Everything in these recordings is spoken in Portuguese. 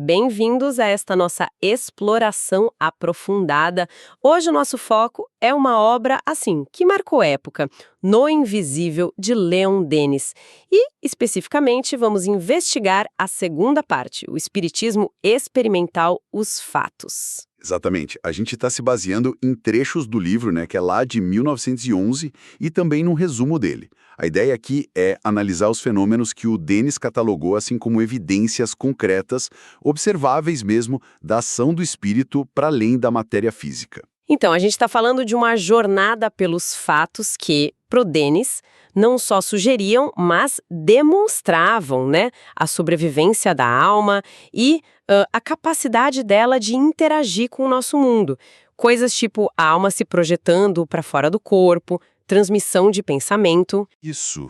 Bem-vindos a esta nossa exploração aprofundada. Hoje o nosso foco é uma obra, assim, que marcou época, No Invisível, de Leon Denis. E, especificamente, vamos investigar a segunda parte, o espiritismo experimental, os fatos. Exatamente. A gente está se baseando em trechos do livro, né, que é lá de 1911, e também num resumo dele. A ideia aqui é analisar os fenômenos que o Denis catalogou assim como evidências concretas, observáveis mesmo, da ação do espírito para além da matéria física. Então, a gente está falando de uma jornada pelos fatos que, pro Denis, não só sugeriam, mas demonstravam, né, a sobrevivência da alma e a capacidade dela de interagir com o nosso mundo. Coisas tipo a alma se projetando para fora do corpo, transmissão de pensamento. Isso.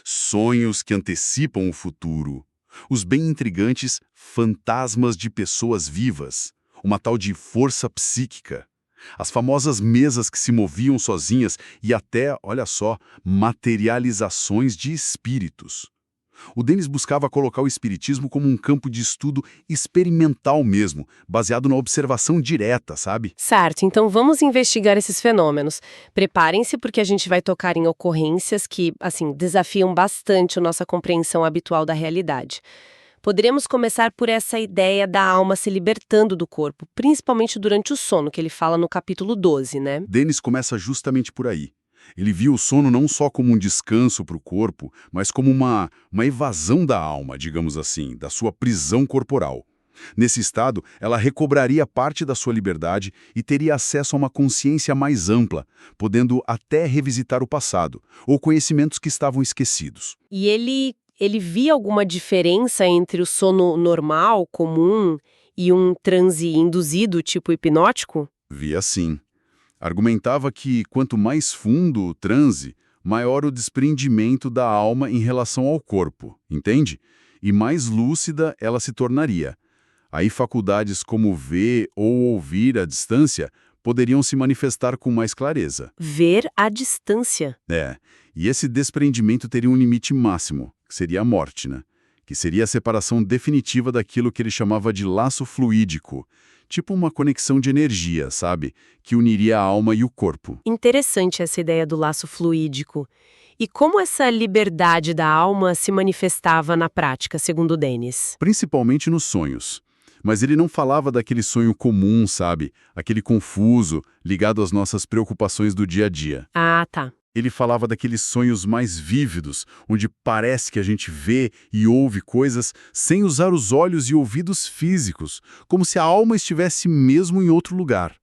Sonhos que antecipam o futuro. Os bem intrigantes fantasmas de pessoas vivas. Uma tal de força psíquica. As famosas mesas que se moviam sozinhas e até, olha só, materializações de espíritos. O Denis buscava colocar o espiritismo como um campo de estudo experimental mesmo, baseado na observação direta, sabe? Certo, então vamos investigar esses fenômenos. Preparem-se porque a gente vai tocar em ocorrências que, assim, desafiam bastante a nossa compreensão habitual da realidade. Poderíamos começar por essa ideia da alma se libertando do corpo, principalmente durante o sono, que ele fala no capítulo 12, né? Denis começa justamente por aí. Ele viu o sono não só como um descanso para o corpo, mas como uma evasão da alma, digamos assim, da sua prisão corporal. Nesse estado, ela recobraria parte da sua liberdade e teria acesso a uma consciência mais ampla, podendo até revisitar o passado, ou conhecimentos que estavam esquecidos. E ele via alguma diferença entre o sono normal, comum, e um transe induzido, tipo hipnótico? Via sim. Argumentava que quanto mais fundo o transe, maior o desprendimento da alma em relação ao corpo, entende? E mais lúcida ela se tornaria. Aí faculdades como ver ou ouvir à distância poderiam se manifestar com mais clareza. Ver à distância. E esse desprendimento teria um limite máximo, que seria a morte, né? Que seria a separação definitiva daquilo que ele chamava de laço fluídico, tipo uma conexão de energia, sabe? Que uniria a alma e o corpo. Interessante essa ideia do laço fluídico. E como essa liberdade da alma se manifestava na prática, segundo Denis? Principalmente nos sonhos. Mas ele não falava daquele sonho comum, sabe? Aquele confuso, ligado às nossas preocupações do dia a dia. Ah, tá. Ele falava daqueles sonhos mais vívidos, onde parece que a gente vê e ouve coisas sem usar os olhos e ouvidos físicos, como se a alma estivesse mesmo em outro lugar.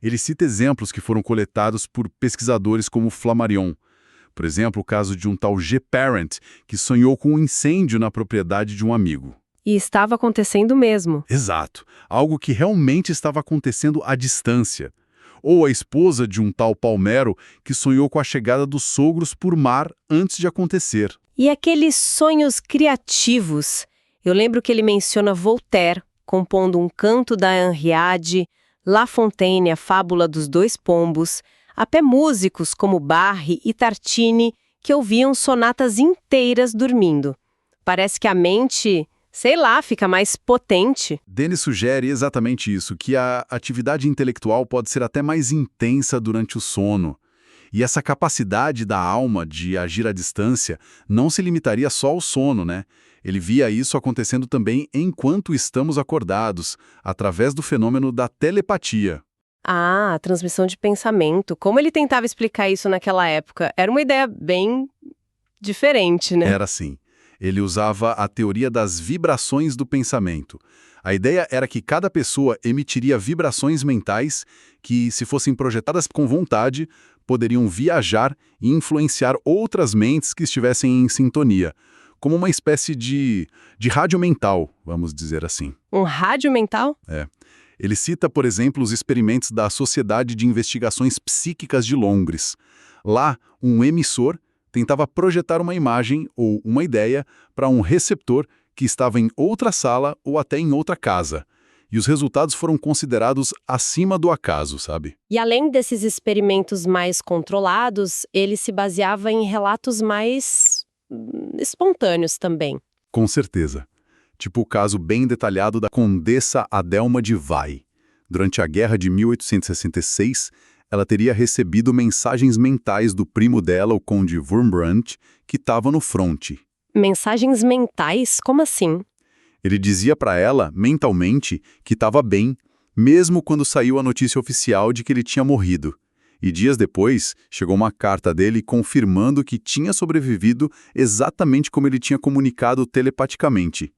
Ele cita exemplos que foram coletados por pesquisadores como Flammarion. Por exemplo, o caso de um tal G. Parent, que sonhou com um incêndio na propriedade de um amigo. E estava acontecendo mesmo. Exato, algo que realmente estava acontecendo à distância. Ou a esposa de um tal Palmero que sonhou com a chegada dos sogros por mar antes de acontecer. E aqueles sonhos criativos? Eu lembro que ele menciona Voltaire, compondo um canto da Henriade, La Fontaine, a fábula dos dois pombos, até músicos como Barry e Tartini que ouviam sonatas inteiras dormindo. Parece que a mente, sei lá, fica mais potente. Denis sugere exatamente isso, que a atividade intelectual pode ser até mais intensa durante o sono. E essa capacidade da alma de agir à distância não se limitaria só ao sono, né? Ele via isso acontecendo também enquanto estamos acordados, através do fenômeno da telepatia. Ah, a transmissão de pensamento. Como ele tentava explicar isso naquela época? Era uma ideia bem diferente, né? Era assim. Ele usava a teoria das vibrações do pensamento. A ideia era que cada pessoa emitiria vibrações mentais que, se fossem projetadas com vontade, poderiam viajar e influenciar outras mentes que estivessem em sintonia, como uma espécie de rádio mental, vamos dizer assim. Um rádio mental? Ele cita, por exemplo, os experimentos da Sociedade de Investigações Psíquicas de Londres. Lá, um emissor tentava projetar uma imagem ou uma ideia para um receptor que estava em outra sala ou até em outra casa. E os resultados foram considerados acima do acaso, sabe? E além desses experimentos mais controlados, ele se baseava em relatos mais espontâneos também. Com certeza. tipo o caso bem detalhado da Condessa Adelma de Vai. Durante a Guerra de 1866, ela teria recebido mensagens mentais do primo dela, o Conde Wurmbrand, que estava no fronte. Mensagens mentais? Como assim? Ele dizia para ela, mentalmente, que estava bem, mesmo quando saiu a notícia oficial de que ele tinha morrido. E dias depois, chegou uma carta dele confirmando que tinha sobrevivido exatamente como ele tinha comunicado telepaticamente.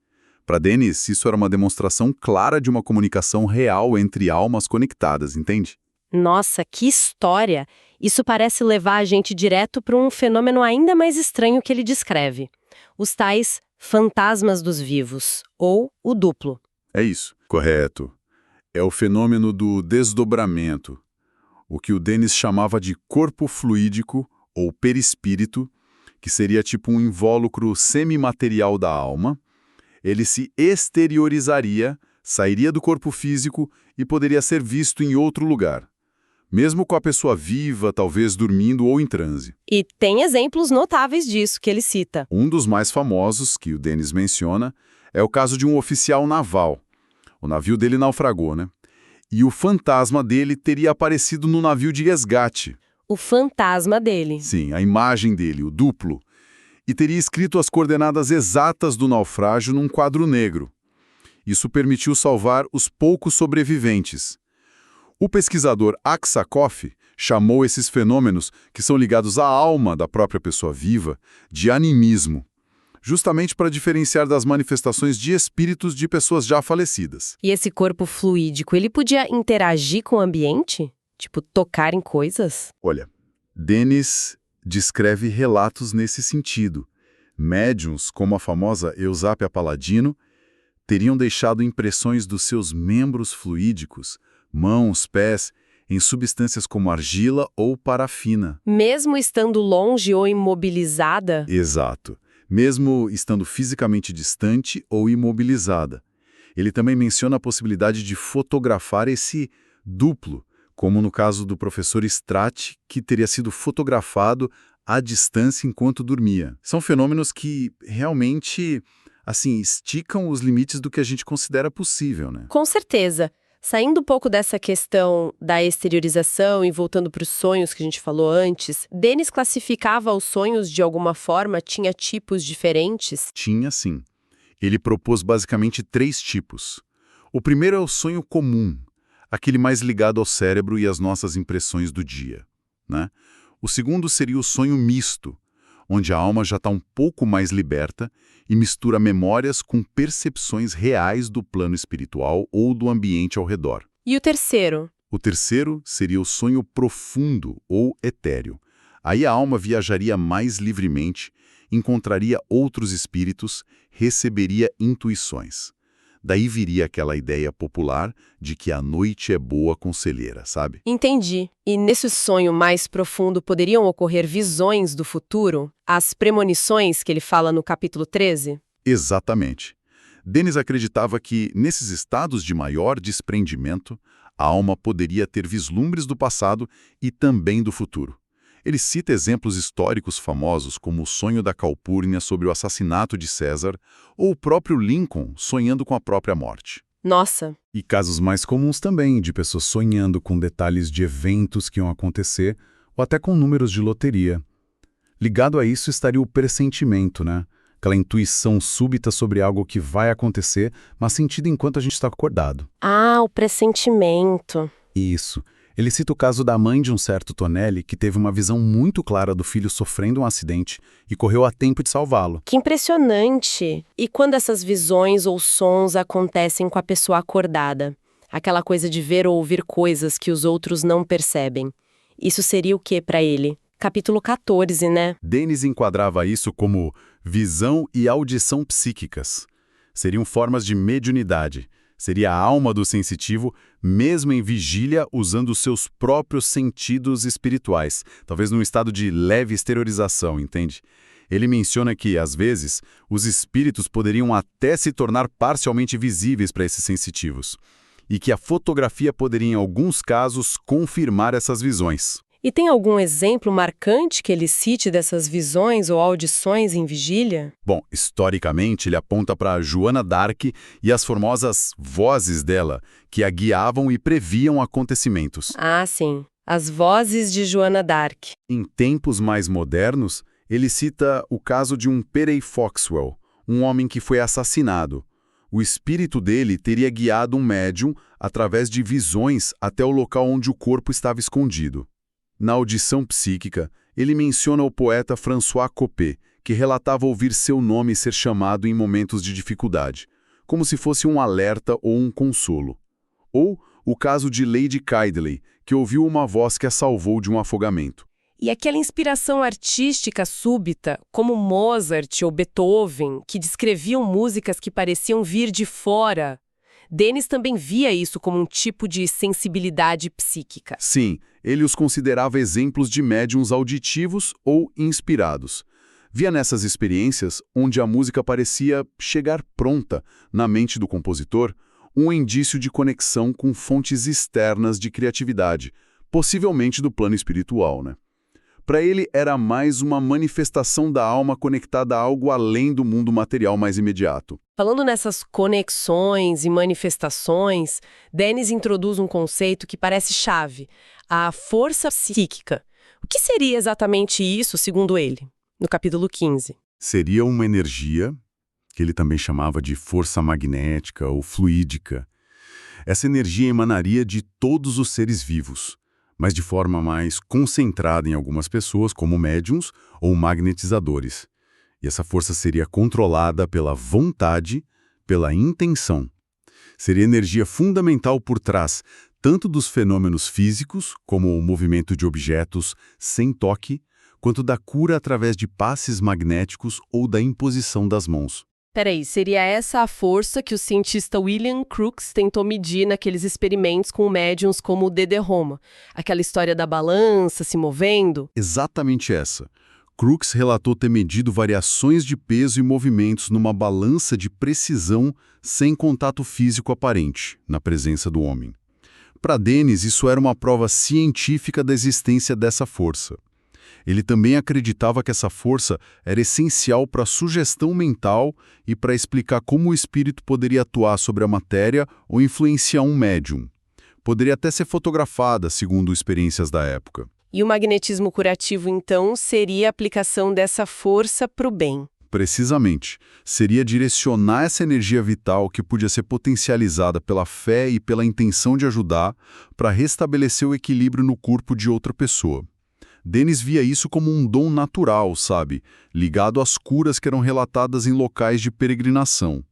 Para Dennis, isso era uma demonstração clara de uma comunicação real entre almas conectadas, entende? Nossa, que história! Isso parece levar a gente direto para um fenômeno ainda mais estranho que ele descreve. Os tais fantasmas dos vivos, ou o duplo. É isso. Correto. É o fenômeno do desdobramento, o que o Dennis chamava de corpo fluídico ou perispírito, que seria tipo um invólucro semimaterial da alma. Ele se exteriorizaria, sairia do corpo físico e poderia ser visto em outro lugar, mesmo com a pessoa viva, talvez dormindo ou em transe. E tem exemplos notáveis disso que ele cita. Um dos mais famosos, que o Dennis menciona, é o caso de um oficial naval. O navio dele naufragou, né? E o fantasma dele teria aparecido no navio de resgate. O fantasma dele. Sim, a imagem dele, o duplo. E teria escrito as coordenadas exatas do naufrágio num quadro negro. Isso permitiu salvar os poucos sobreviventes. O pesquisador Aksakoff chamou esses fenômenos, que são ligados à alma da própria pessoa viva, de animismo, justamente para diferenciar das manifestações de espíritos de pessoas já falecidas. E esse corpo fluídico, ele podia interagir com o ambiente? Tipo, tocar em coisas? Olha, Dennis descreve relatos nesse sentido. Médiuns, como a famosa Eusápia Paladino, teriam deixado impressões dos seus membros fluídicos, mãos, pés, em substâncias como argila ou parafina. Mesmo estando longe ou imobilizada? Exato. Mesmo estando fisicamente distante ou imobilizada. Ele também menciona a possibilidade de fotografar esse duplo, como no caso do professor Strat, que teria sido fotografado à distância enquanto dormia. São fenômenos que realmente, assim, esticam os limites do que a gente considera possível, né? Com certeza. Saindo um pouco dessa questão da exteriorização e voltando para os sonhos que a gente falou antes, Dennis classificava os sonhos de alguma forma? Tinha tipos diferentes? Tinha, sim. Ele propôs basicamente 3 tipos. O primeiro é o sonho comum, aquele mais ligado ao cérebro e às nossas impressões do dia, né? O segundo seria o sonho misto, onde a alma já está um pouco mais liberta e mistura memórias com percepções reais do plano espiritual ou do ambiente ao redor. E o terceiro? O terceiro seria o sonho profundo ou etéreo. Aí a alma viajaria mais livremente, encontraria outros espíritos, receberia intuições. Daí viria aquela ideia popular de que a noite é boa conselheira, sabe? Entendi. E nesse sonho mais profundo poderiam ocorrer visões do futuro? As premonições que ele fala no capítulo 13? Exatamente. Dennis acreditava que, nesses estados de maior desprendimento, a alma poderia ter vislumbres do passado e também do futuro. Ele cita exemplos históricos famosos como o sonho da Calpurnia sobre o assassinato de César ou o próprio Lincoln sonhando com a própria morte. Nossa! E casos mais comuns também, de pessoas sonhando com detalhes de eventos que iam acontecer ou até com números de loteria. Ligado a isso estaria o pressentimento, né? Aquela intuição súbita sobre algo que vai acontecer, mas sentida enquanto a gente está acordado. Ah, o pressentimento. Isso. Ele cita o caso da mãe de um certo Tonelli que teve uma visão muito clara do filho sofrendo um acidente e correu a tempo de salvá-lo. Que impressionante! E quando essas visões ou sons acontecem com a pessoa acordada? Aquela coisa de ver ou ouvir coisas que os outros não percebem. Isso seria o que para ele? Capítulo 14, né? Dennis enquadrava isso como visão e audição psíquicas. Seriam formas de mediunidade. Seria a alma do sensitivo, mesmo em vigília, usando seus próprios sentidos espirituais, talvez num estado de leve exteriorização, entende? Ele menciona que, às vezes, os espíritos poderiam até se tornar parcialmente visíveis para esses sensitivos, e que a fotografia poderia, em alguns casos, confirmar essas visões. E tem algum exemplo marcante que ele cite dessas visões ou audições em vigília? Bom, historicamente, ele aponta para Joana d'Arc e as famosas vozes dela, que a guiavam e previam acontecimentos. Ah, sim. As vozes de Joana d'Arc. Em tempos mais modernos, ele cita o caso de um Perey Foxwell, um homem que foi assassinado. O espírito dele teria guiado um médium através de visões até o local onde o corpo estava escondido. Na audição psíquica, ele menciona o poeta François Coppée, que relatava ouvir seu nome ser chamado em momentos de dificuldade, como se fosse um alerta ou um consolo. Ou o caso de Lady Caidley, que ouviu uma voz que a salvou de um afogamento. E aquela inspiração artística súbita, como Mozart ou Beethoven, que descreviam músicas que pareciam vir de fora. Denis também via isso como um tipo de sensibilidade psíquica. Sim, ele os considerava exemplos de médiuns auditivos ou inspirados. Via nessas experiências, onde a música parecia chegar pronta na mente do compositor, um indício de conexão com fontes externas de criatividade, possivelmente do plano espiritual, né? Para ele, era mais uma manifestação da alma conectada a algo além do mundo material mais imediato. Falando nessas conexões e manifestações, Denis introduz um conceito que parece chave, a força psíquica. O que seria exatamente isso, segundo ele, no capítulo 15? Seria uma energia, que ele também chamava de força magnética ou fluídica. Essa energia emanaria de todos os seres vivos, mas de forma mais concentrada em algumas pessoas, como médiums ou magnetizadores. E essa força seria controlada pela vontade, pela intenção. Seria energia fundamental por trás tanto dos fenômenos físicos, como o movimento de objetos sem toque, quanto da cura através de passes magnéticos ou da imposição das mãos. Peraí, seria essa a força que o cientista William Crookes tentou medir naqueles experimentos com médiums como o Dedé-Roma? Aquela história da balança se movendo? Exatamente essa. Crookes relatou ter medido variações de peso e movimentos numa balança de precisão sem contato físico aparente, na presença do homem. Para Denis, isso era uma prova científica da existência dessa força. Ele também acreditava que essa força era essencial para a sugestão mental e para explicar como o espírito poderia atuar sobre a matéria ou influenciar um médium. Poderia até ser fotografada, segundo experiências da época. E o magnetismo curativo, então, seria a aplicação dessa força para o bem. Precisamente. Seria direcionar essa energia vital que podia ser potencializada pela fé e pela intenção de ajudar para restabelecer o equilíbrio no corpo de outra pessoa. Denis via isso como um dom natural, sabe? Ligado às curas que eram relatadas em locais de peregrinação.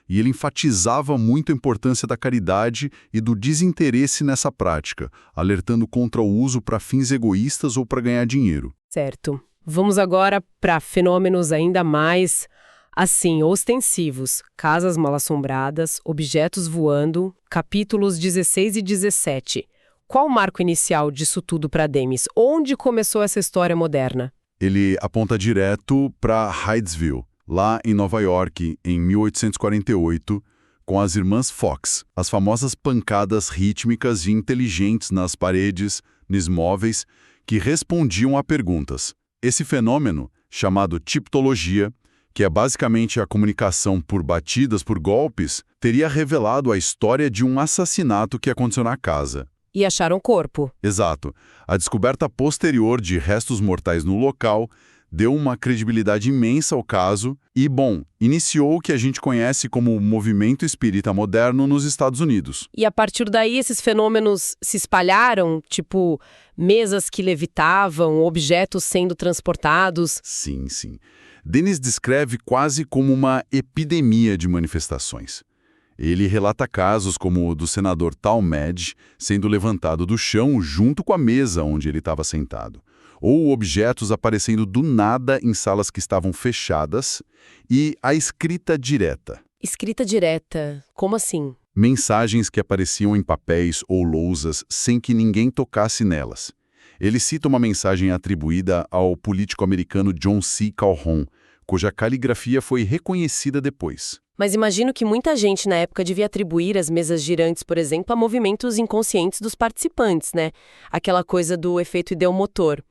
E ele enfatizava muito a importância da caridade e do desinteresse nessa prática, alertando contra o uso para fins egoístas ou para ganhar dinheiro. Certo. Vamos agora para fenômenos ainda mais, assim, ostensivos. Casas mal-assombradas, objetos voando, capítulos 16 e 17. Qual o marco inicial disso tudo para Denis? Onde começou essa história moderna? Ele aponta direto para Hydesville, lá em Nova York, em 1848, com as irmãs Fox, as famosas pancadas rítmicas e inteligentes nas paredes, nos móveis, que respondiam a perguntas. Esse fenômeno, chamado tiptologia, que é basicamente a comunicação por batidas, por golpes, teria revelado a história de um assassinato que aconteceu na casa. E acharam o corpo. Exato. A descoberta posterior de restos mortais no local deu uma credibilidade imensa ao caso e, bom, iniciou o que a gente conhece como o movimento espírita moderno nos Estados Unidos. E a partir daí esses fenômenos se espalharam, tipo mesas que levitavam, objetos sendo transportados? Sim, sim. Denis descreve quase como uma epidemia de manifestações. Ele relata casos como o do senador Talmadge sendo levantado do chão junto com a mesa onde ele estava sentado, ou objetos aparecendo do nada em salas que estavam fechadas, e a escrita direta. Escrita direta? Como assim? Mensagens que apareciam em papéis ou lousas sem que ninguém tocasse nelas. Ele cita uma mensagem atribuída ao político americano John C. Calhoun, cuja caligrafia foi reconhecida depois. Mas imagino que muita gente na época devia atribuir as mesas girantes, por exemplo, a movimentos inconscientes dos participantes, né? Aquela coisa do efeito ideomotor.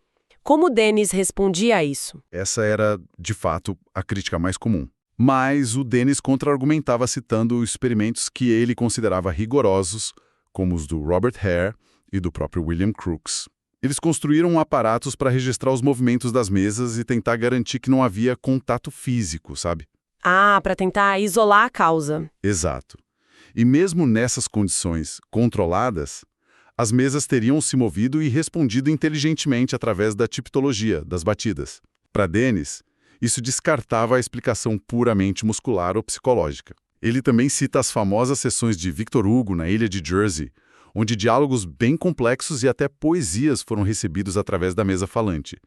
Como Dennis respondia a isso? Essa era, de fato, a crítica mais comum. Mas o Dennis contra-argumentava citando experimentos que ele considerava rigorosos, como os do Robert Hare e do próprio William Crookes. Eles construíram aparatos para registrar os movimentos das mesas e tentar garantir que não havia contato físico, sabe? Ah, para tentar isolar a causa. Exato. E mesmo nessas condições controladas, as mesas teriam se movido e respondido inteligentemente através da tipologia das batidas. Para Dennis, isso descartava a explicação puramente muscular ou psicológica. Ele também cita as famosas sessões de Victor Hugo na ilha de Jersey, onde diálogos bem complexos e até poesias foram recebidos através da mesa falante,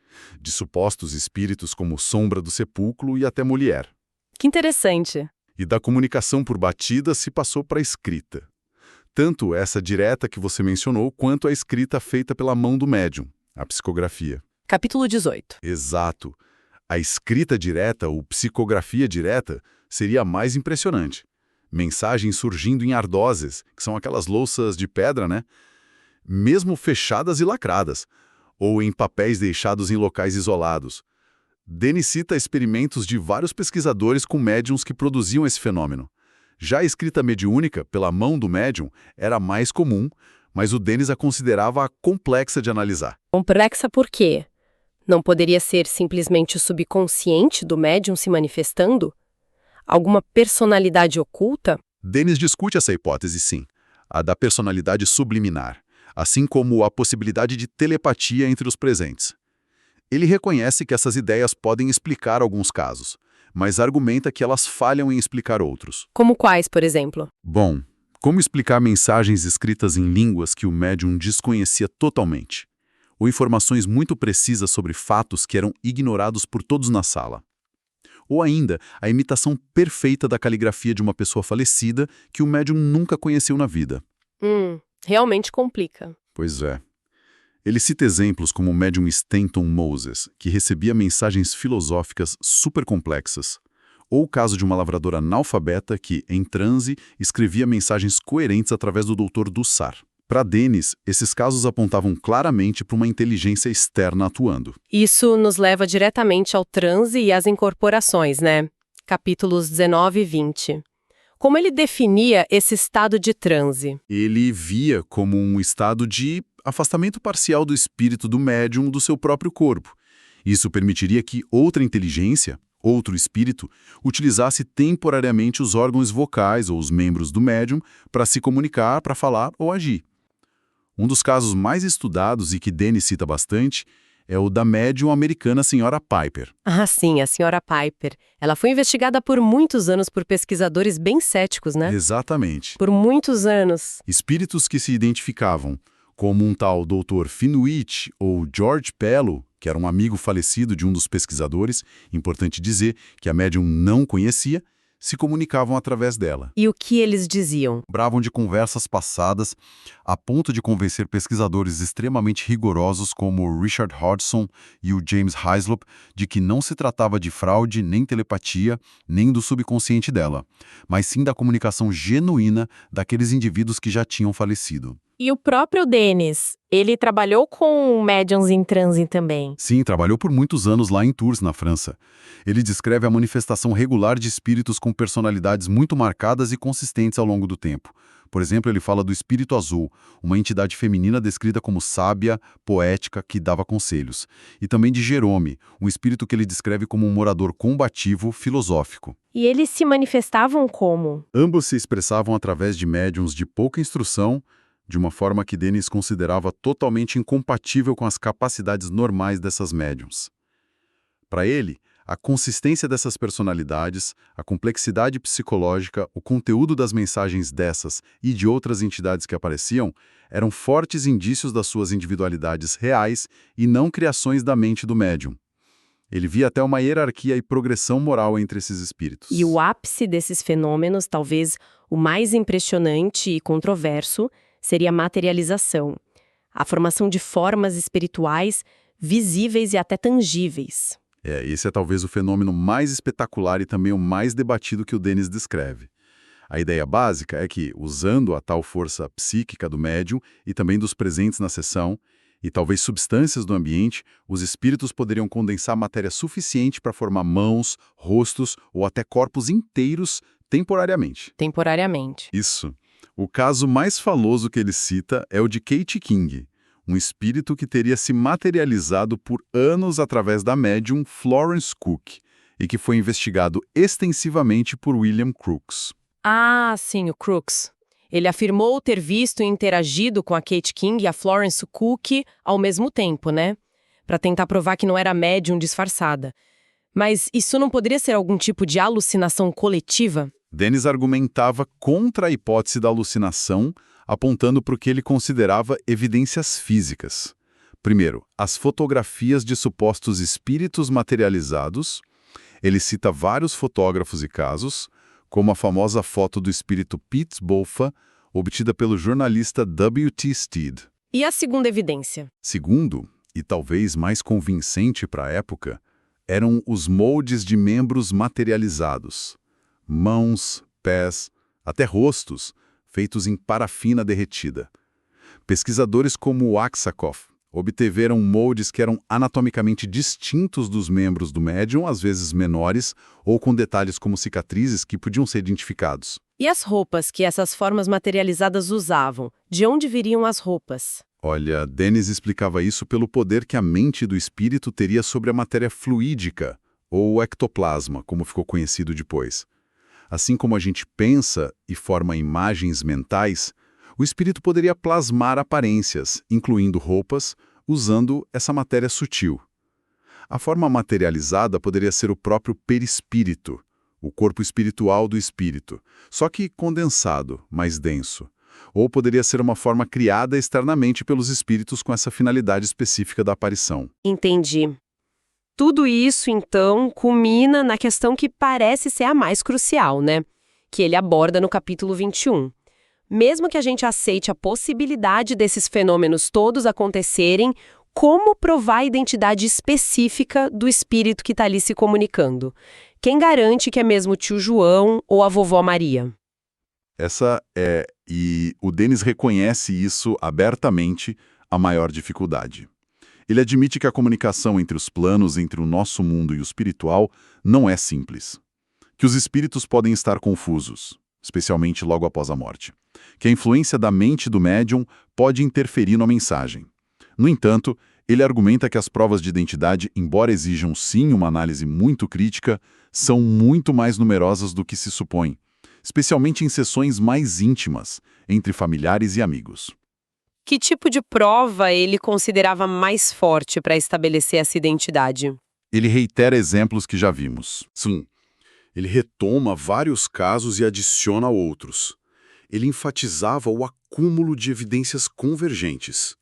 de supostos espíritos como Sombra do Sepulcro e até Molière. Que interessante. E da comunicação por batida se passou para a escrita. Tanto essa direta que você mencionou, quanto a escrita feita pela mão do médium, a psicografia. Capítulo 18. Exato. A escrita direta, ou psicografia direta, seria a mais impressionante. Mensagens surgindo em ardoses, que são aquelas louças de pedra, né? Mesmo fechadas e lacradas, ou em papéis deixados em locais isolados. Dennis cita experimentos de vários pesquisadores com médiums que produziam esse fenômeno. Já a escrita mediúnica, pela mão do médium, era mais comum, mas o Dennis a considerava complexa de analisar. Complexa por quê? Não poderia ser simplesmente o subconsciente do médium se manifestando? Alguma personalidade oculta? Dennis discute essa hipótese, sim, a da personalidade subliminar, assim como a possibilidade de telepatia entre os presentes. Ele reconhece que essas ideias podem explicar alguns casos, mas argumenta que elas falham em explicar outros. Como quais, por exemplo? Bom, como explicar mensagens escritas em línguas que o médium desconhecia totalmente? Ou informações muito precisas sobre fatos que eram ignorados por todos na sala? Ou ainda, a imitação perfeita da caligrafia de uma pessoa falecida que o médium nunca conheceu na vida. Realmente complica. Pois é. Ele cita exemplos como o médium Stanton Moses, que recebia mensagens filosóficas super complexas, ou o caso de uma lavradora analfabeta que, em transe, escrevia mensagens coerentes através do Dr. Dussart. Para Dennis, esses casos apontavam claramente para uma inteligência externa atuando. Isso nos leva diretamente ao transe e às incorporações, né? Capítulos 19 e 20. Como ele definia esse estado de transe? Ele via como um estado de afastamento parcial do espírito do médium do seu próprio corpo. Isso permitiria que outra inteligência, outro espírito, utilizasse temporariamente os órgãos vocais ou os membros do médium para se comunicar, para falar ou agir. Um dos casos mais estudados e que Dennis cita bastante é o da médium americana Sra. Piper. Ah, sim, a Sra. Piper. Ela foi investigada por muitos anos por pesquisadores bem céticos, né? Exatamente. Por muitos anos. Espíritos que se identificavam como um tal Dr. Finuit ou George Pello, que era um amigo falecido de um dos pesquisadores, importante dizer que a médium não conhecia, se comunicavam através dela. E o que eles diziam? Lembravam de conversas passadas a ponto de convencer pesquisadores extremamente rigorosos como o Richard Hodgson e o James Hyslop de que não se tratava de fraude, nem telepatia, nem do subconsciente dela, mas sim da comunicação genuína daqueles indivíduos que já tinham falecido. E o próprio Dennis, ele trabalhou com médiums em transe também. Sim, trabalhou por muitos anos lá em Tours, na França. Ele descreve a manifestação regular de espíritos com personalidades muito marcadas e consistentes ao longo do tempo. Por exemplo, ele fala do espírito azul, uma entidade feminina descrita como sábia, poética, que dava conselhos. E também de Jerome, um espírito que ele descreve como um morador combativo, filosófico. E eles se manifestavam como? Ambos se expressavam através de médiums de pouca instrução, de uma forma que Dennis considerava totalmente incompatível com as capacidades normais dessas médiums. Para ele, a consistência dessas personalidades, a complexidade psicológica, o conteúdo das mensagens dessas e de outras entidades que apareciam eram fortes indícios das suas individualidades reais e não criações da mente do médium. Ele via até uma hierarquia e progressão moral entre esses espíritos. E o ápice desses fenômenos, talvez o mais impressionante e controverso, seria a materialização, a formação de formas espirituais visíveis e até tangíveis. Esse é talvez o fenômeno mais espetacular e também o mais debatido que o Dennis descreve. A ideia básica é que, usando a tal força psíquica do médium e também dos presentes na sessão, e talvez substâncias do ambiente, os espíritos poderiam condensar matéria suficiente para formar mãos, rostos ou até corpos inteiros temporariamente. Temporariamente. Isso. O caso mais famoso que ele cita é o de Kate King, um espírito que teria se materializado por anos através da médium Florence Cook e que foi investigado extensivamente por William Crookes. Ah, sim, o Crookes. Ele afirmou ter visto e interagido com a Kate King e a Florence Cook ao mesmo tempo, né? Para tentar provar que não era médium disfarçada. Mas isso não poderia ser algum tipo de alucinação coletiva? Dennis argumentava contra a hipótese da alucinação, apontando para o que ele considerava evidências físicas. Primeiro, as fotografias de supostos espíritos materializados. Ele cita vários fotógrafos e casos, como a famosa foto do espírito Pete Boffa, obtida pelo jornalista W.T. Stead. E a segunda evidência? Segundo, e talvez mais convincente para a época, eram os moldes de membros materializados. Mãos, pés, até rostos, feitos em parafina derretida. Pesquisadores como o Aksakoff obtiveram moldes que eram anatomicamente distintos dos membros do médium, às vezes menores, ou com detalhes como cicatrizes que podiam ser identificados. E as roupas que essas formas materializadas usavam? De onde viriam as roupas? Olha, Dennis explicava isso pelo poder que a mente do espírito teria sobre a matéria fluídica, ou ectoplasma, como ficou conhecido depois. Assim como a gente pensa e forma imagens mentais, o espírito poderia plasmar aparências, incluindo roupas, usando essa matéria sutil. A forma materializada poderia ser o próprio perispírito, o corpo espiritual do espírito, só que condensado, mais denso. Ou poderia ser uma forma criada externamente pelos espíritos com essa finalidade específica da aparição. Entendi. Tudo isso, então, culmina na questão que parece ser a mais crucial, né? Que ele aborda no capítulo 21. Mesmo que a gente aceite a possibilidade desses fenômenos todos acontecerem, como provar a identidade específica do espírito que está ali se comunicando? Quem garante que é mesmo o tio João ou a vovó Maria? E o Dennis reconhece isso abertamente, a maior dificuldade. Ele admite que a comunicação entre os planos, entre o nosso mundo e o espiritual, não é simples. Que os espíritos podem estar confusos, especialmente logo após a morte. Que a influência da mente do médium pode interferir na mensagem. No entanto, ele argumenta que as provas de identidade, embora exijam sim uma análise muito crítica, são muito mais numerosas do que se supõe, especialmente em sessões mais íntimas, entre familiares e amigos. Que tipo de prova ele considerava mais forte para estabelecer essa identidade? Ele reitera exemplos que já vimos. Sim, ele retoma vários casos e adiciona outros. Ele enfatizava o acúmulo de evidências convergentes.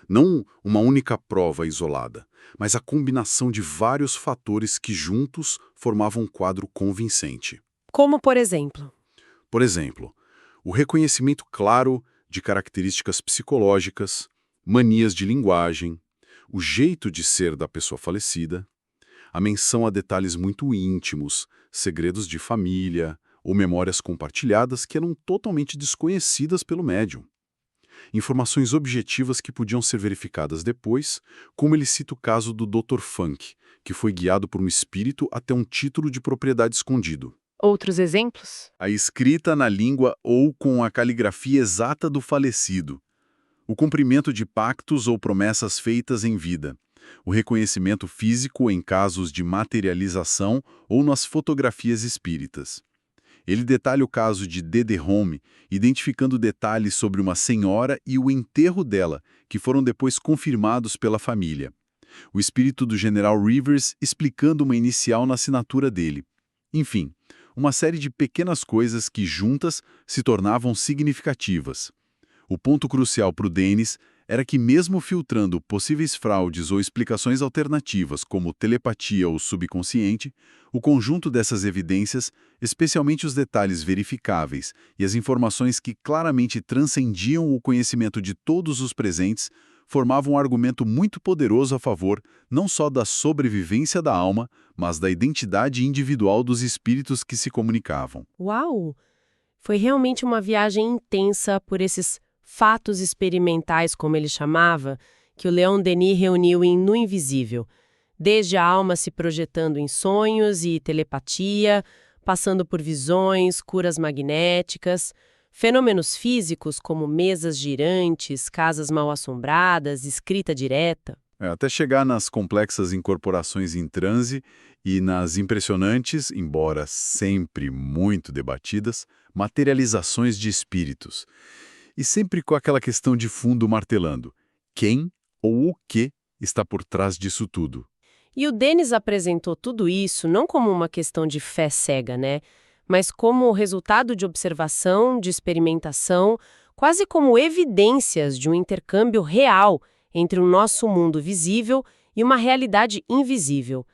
Não uma única prova isolada, mas a combinação de vários fatores que juntos formavam um quadro convincente. Como, por exemplo? Por exemplo, o reconhecimento claro de características psicológicas, manias de linguagem, o jeito de ser da pessoa falecida, a menção a detalhes muito íntimos, segredos de família ou memórias compartilhadas que eram totalmente desconhecidas pelo médium. Informações objetivas que podiam ser verificadas depois, como ele cita o caso do Dr. Funk, que foi guiado por um espírito até um título de propriedade escondido. Outros exemplos? A escrita na língua ou com a caligrafia exata do falecido, o cumprimento de pactos ou promessas feitas em vida, o reconhecimento físico em casos de materialização ou nas fotografias espíritas. Ele detalha o caso de Dede Home, identificando detalhes sobre uma senhora e o enterro dela, que foram depois confirmados pela família. O espírito do General Rivers explicando uma inicial na assinatura dele. Enfim, uma série de pequenas coisas que juntas se tornavam significativas. O ponto crucial para o Dennis era que, mesmo filtrando possíveis fraudes ou explicações alternativas, como telepatia ou subconsciente, o conjunto dessas evidências, especialmente os detalhes verificáveis e as informações que claramente transcendiam o conhecimento de todos os presentes, formava um argumento muito poderoso a favor não só da sobrevivência da alma, mas da identidade individual dos espíritos que se comunicavam. Uau! Foi realmente uma viagem intensa por esses fatos experimentais, como ele chamava, que o Leon Denis reuniu em No Invisível. Desde a alma se projetando em sonhos e telepatia, passando por visões, curas magnéticas, fenômenos físicos como mesas girantes, casas mal-assombradas, escrita direta. Até chegar nas complexas incorporações em transe e nas impressionantes, embora sempre muito debatidas, materializações de espíritos. E sempre com aquela questão de fundo martelando: quem ou o que está por trás disso tudo? E o Denis apresentou tudo isso não como uma questão de fé cega, né? Mas como resultado de observação, de experimentação, quase como evidências de um intercâmbio real entre o nosso mundo visível e uma realidade invisível.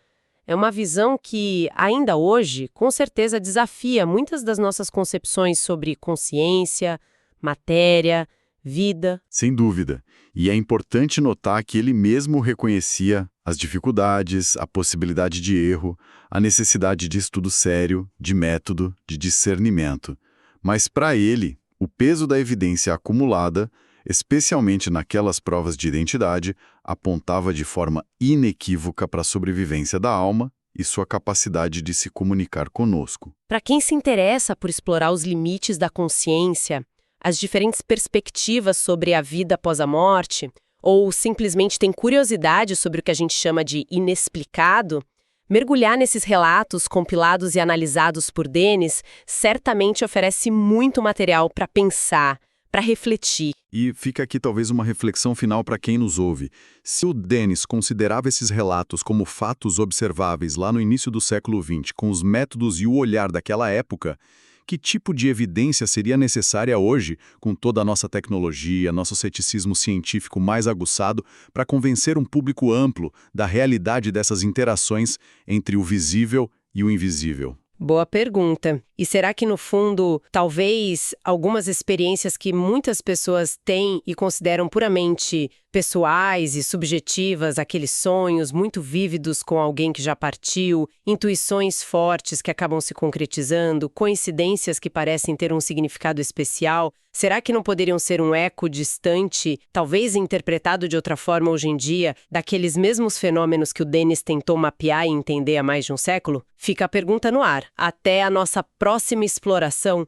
É uma visão que, ainda hoje, com certeza desafia muitas das nossas concepções sobre consciência, matéria, vida. Sem dúvida. E é importante notar que ele mesmo reconhecia as dificuldades, a possibilidade de erro, a necessidade de estudo sério, de método, de discernimento. Mas para ele, o peso da evidência acumulada, especialmente naquelas provas de identidade, apontava de forma inequívoca para a sobrevivência da alma e sua capacidade de se comunicar conosco. Para quem se interessa por explorar os limites da consciência, as diferentes perspectivas sobre a vida após a morte, ou simplesmente tem curiosidade sobre o que a gente chama de inexplicado, mergulhar nesses relatos compilados e analisados por Denis certamente oferece muito material para pensar, para refletir. E fica aqui talvez uma reflexão final para quem nos ouve. Se o Denis considerava esses relatos como fatos observáveis lá no início do século XX, com os métodos e o olhar daquela época, que tipo de evidência seria necessária hoje, com toda a nossa tecnologia, nosso ceticismo científico mais aguçado, para convencer um público amplo da realidade dessas interações entre o visível e o invisível? Boa pergunta. E será que, no fundo, talvez algumas experiências que muitas pessoas têm e consideram puramente pessoais e subjetivas, aqueles sonhos muito vívidos com alguém que já partiu, intuições fortes que acabam se concretizando, coincidências que parecem ter um significado especial, será que não poderiam ser um eco distante, talvez interpretado de outra forma hoje em dia, daqueles mesmos fenômenos que o Denis tentou mapear e entender há mais de um século? Fica a pergunta no ar. Até a nossa próxima exploração.